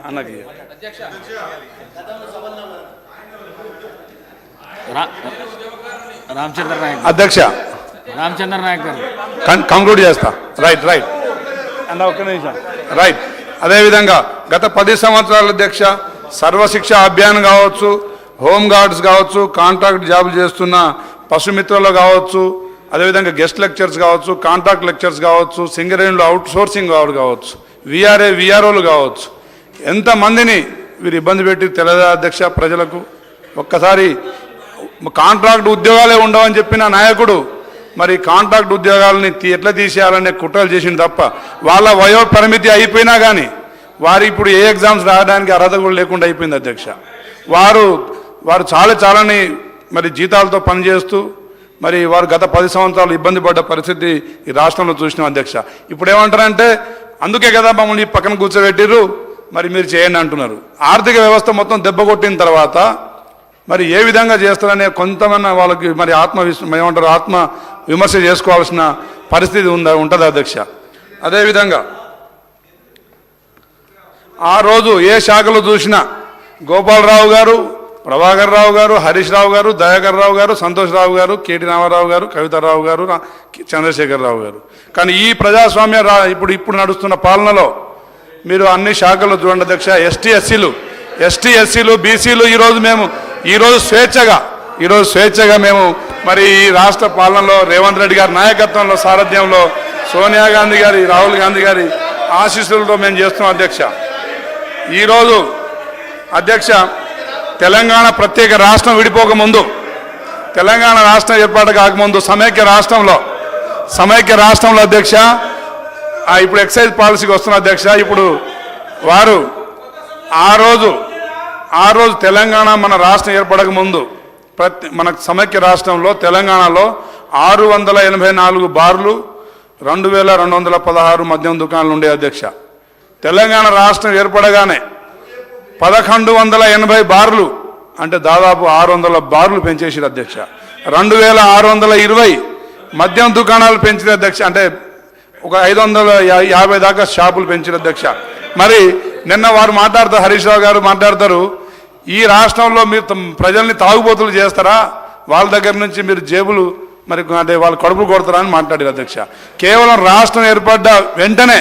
అన్నకి రామచంద్ర నాయక్ అధ్యక్ష రామచంద్ర నాయక్ గారు కంక్లూడ్ చేస్తా. రైట్ అన్న ఒక్క నిమిషం. రైట్. అదేవిధంగా గత 10 సంవత్సరాల అధ్యక్ష సర్వశిక్ష అభియాన్ కావచ్చు, హోమ్ గార్డ్స్ కావచ్చు, కాంట్రాక్ట్ జాబులు చేస్తున్న పశుమిత్రులు కావచ్చు, అదేవిధంగా గెస్ట్ లెక్చర్స్ కావచ్చు, కాంట్రాక్ట్ లెక్చర్స్ కావచ్చు, సింగరేణులు అవుట్ సోర్సింగ్ కావచ్చు, విఆర్ఓలు కావచ్చు, ఎంతమందిని వీరు ఇబ్బంది పెట్టి తెలియదా అధ్యక్ష ప్రజలకు? ఒక్కసారి కాంట్రాక్ట్ ఉద్యోగాలే ఉండవని చెప్పిన నాయకుడు మరి కాంట్రాక్ట్ ఉద్యోగాలని ఎట్లా తీసేయాలనే కుట్రలు చేసింది తప్ప వాళ్ళ వయో పరిమితి అయిపోయినా కానీ వారు ఇప్పుడు ఏ ఎగ్జామ్స్ రాయడానికి అర్హత కూడా లేకుండా అయిపోయింది అధ్యక్ష. వారు చాలాని మరి జీతాలతో పనిచేస్తూ మరి వారు గత 10 సంవత్సరాలు ఇబ్బంది పడ్డ పరిస్థితి ఈ రాష్ట్రంలో చూసినాం అధ్యక్ష. ఇప్పుడు ఏమంటారంటే అందుకే కదా మమ్మల్ని పక్కన కూర్చోబెట్టిర్రు, మరి మీరు చేయండి అంటున్నారు. ఆర్థిక వ్యవస్థ మొత్తం దెబ్బ కొట్టిన తర్వాత మరి ఏ విధంగా చేస్తారనే కొంతమంది వాళ్ళకి మరి ఆత్మ విమర్శ చేసుకోవాల్సిన పరిస్థితి ఉంటుంది అధ్యక్ష. అదేవిధంగా ఆ రోజు ఏ శాఖలో చూసినా గోపాలరావు గారు, ప్రభాకర్ రావు గారు, హరీష్ రావు గారు, దయాకర్ రావు గారు, సంతోష్ రావు గారు, కేటీ రామారావు గారు, కవితారావు గారు, చంద్రశేఖర్ రావు గారు. కానీ ఈ ప్రజాస్వామ్య ఇప్పుడు నడుస్తున్న పాలనలో మీరు అన్ని శాఖల్లో చూడండి అధ్యక్ష. ఎస్టీ ఎస్సీలు బీసీలు ఈరోజు స్వేచ్ఛగా మేము మరి ఈ రాష్ట్ర పాలనలో రేవంత్ రెడ్డి గారి నాయకత్వంలో సారథ్యంలో సోనియా గాంధీ గారి, రాహుల్ గాంధీ గారి ఆశీస్సులతో మేము చేస్తున్నాం అధ్యక్ష. ఈరోజు అధ్యక్ష తెలంగాణ ప్రత్యేక రాష్ట్రం విడిపోకముందు, తెలంగాణ రాష్ట్రం ఏర్పాటు కాకముందు సమైక్య రాష్ట్రంలో అధ్యక్ష ఇప్పుడు ఎక్సైజ్ పాలసీకి వస్తున్న అధ్యక్ష. ఇప్పుడు వారు ఆ రోజు తెలంగాణ మన రాష్ట్రం ఏర్పడక ముందు మన సమైక్య రాష్ట్రంలో తెలంగాణలో 684 బార్లు, 2216 మద్యం దుకాణాలు ఉండే అధ్యక్ష. తెలంగాణ రాష్ట్రం ఏర్పడగానే 1180 బార్లు అంటే దాదాపు 600 బార్లు పెంచేసారు అధ్యక్ష. 2620 మద్యం దుకాణాలు పెంచిన అధ్యక్ష. అంటే ఒక 550 దాకా షాపులు పెంచిన అధ్యక్ష. మరి నిన్న వారు మాట్లాడతారు, హరీష్ రావు గారు మాట్లాడతారు, ఈ రాష్ట్రంలో మీరు ప్రజల్ని తాగుబోతులు చేస్తారా, వాళ్ళ దగ్గర నుంచి మీరు జేబులు మరి అంటే వాళ్ళు కడుపులు కొడతారా అని మాట్లాడారు అధ్యక్ష. కేవలం రాష్ట్రం ఏర్పడ్డ వెంటనే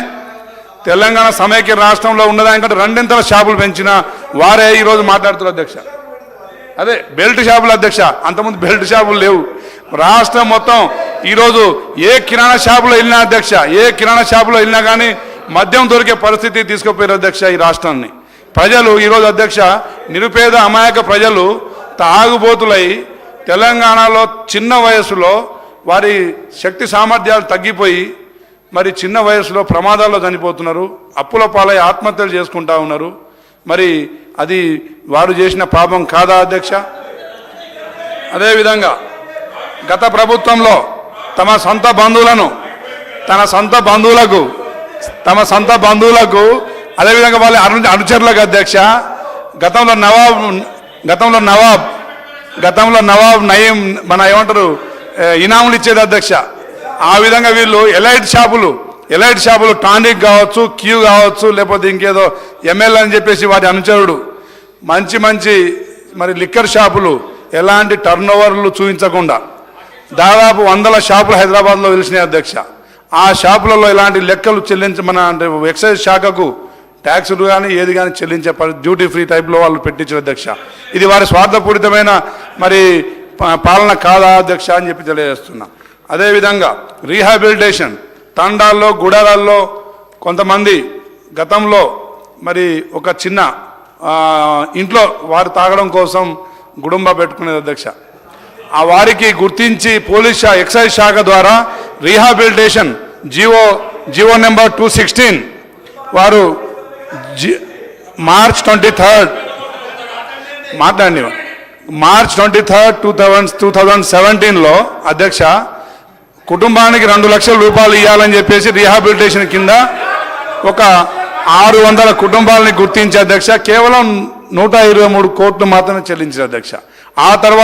తెలంగాణ సమైక్య రాష్ట్రంలో ఉన్నదానికంటే 2 షాపులు పెంచిన వారే ఈరోజు మాట్లాడుతున్నారు అధ్యక్ష. అదే బెల్ట్ షాపులు అధ్యక్ష. అంతకుముందు బెల్ట్ షాపులు లేవు. రాష్ట్రం మొత్తం ఈరోజు ఏ కిరాణా షాపులో వెళ్ళినా అధ్యక్ష, ఏ కిరాణా షాపులో వెళ్ళినా కానీ మద్యం దొరికే పరిస్థితి తీసుకుపోయారు అధ్యక్ష ఈ రాష్ట్రాన్ని. ప్రజలు ఈరోజు అధ్యక్ష నిరుపేద అమాయక ప్రజలు తాగుబోతులై తెలంగాణలో చిన్న వయసులో వారి శక్తి సామర్థ్యాలు తగ్గిపోయి మరి చిన్న వయసులో ప్రమాదాల్లో చనిపోతున్నారు, అప్పుల పాలై ఆత్మహత్యలు చేసుకుంటా ఉన్నారు. మరి అది వారు చేసిన పాపం కాదా అధ్యక్ష? అదేవిధంగా గత ప్రభుత్వంలో తమ సొంత బంధువులకు అదేవిధంగా వాళ్ళ అనుచరులకు అధ్యక్ష గతంలో నవాబ్ నయీం మన ఏమంటారు ఇనాములు ఇచ్చేది అధ్యక్ష. ఆ విధంగా వీళ్ళు ఎలైట్ షాపులు టానిక్ కావచ్చు, క్యూ కావచ్చు, లేకపోతే ఇంకేదో ఎంఎల్ అని చెప్పేసి వాటి అనుచరుడు మంచి మరి లిక్కర్ షాపులు ఎలాంటి టర్న్ ఓవర్లు చూపించకుండా దాదాపు 100 షాపులు హైదరాబాద్లో వెలిసినాయి అధ్యక్ష. ఆ షాపులలో ఇలాంటి లెక్కలు మన అంటే ఎక్సైజ్ శాఖకు ట్యాక్సులు కానీ ఏది కానీ చెల్లించే డ్యూటీ ఫ్రీ టైప్లో వాళ్ళు పెట్టించారు అధ్యక్ష. ఇది వారి స్వార్థపూరితమైన మరి పాలన కాదా అధ్యక్ష అని చెప్పి తెలియజేస్తున్నా. అదేవిధంగా రీహాబిలిటేషన్ తండాల్లో, గుడారాల్లో కొంతమంది గతంలో మరి ఒక చిన్న ఇంట్లో వారు తాగడం కోసం గుడుంబా పెట్టుకునేది అధ్యక్ష. ఆ వారికి గుర్తించి ఎక్సైజ్ శాఖ ద్వారా రీహాబిలిటేషన్ జీవో నెంబర్ 216 వారు మార్చ్ 23 2017లో అధ్యక్ష కుటుంబానికి 2 లక్షల రూపాయలు ఇవ్వాలని చెప్పేసి రీహాబిలిటేషన్ కింద ఒక 600 కుటుంబాలని గుర్తించి అధ్యక్ష కేవలం 123 కోట్లు మాత్రమే చెల్లించారు అధ్యక్ష. ఆ తర్వాత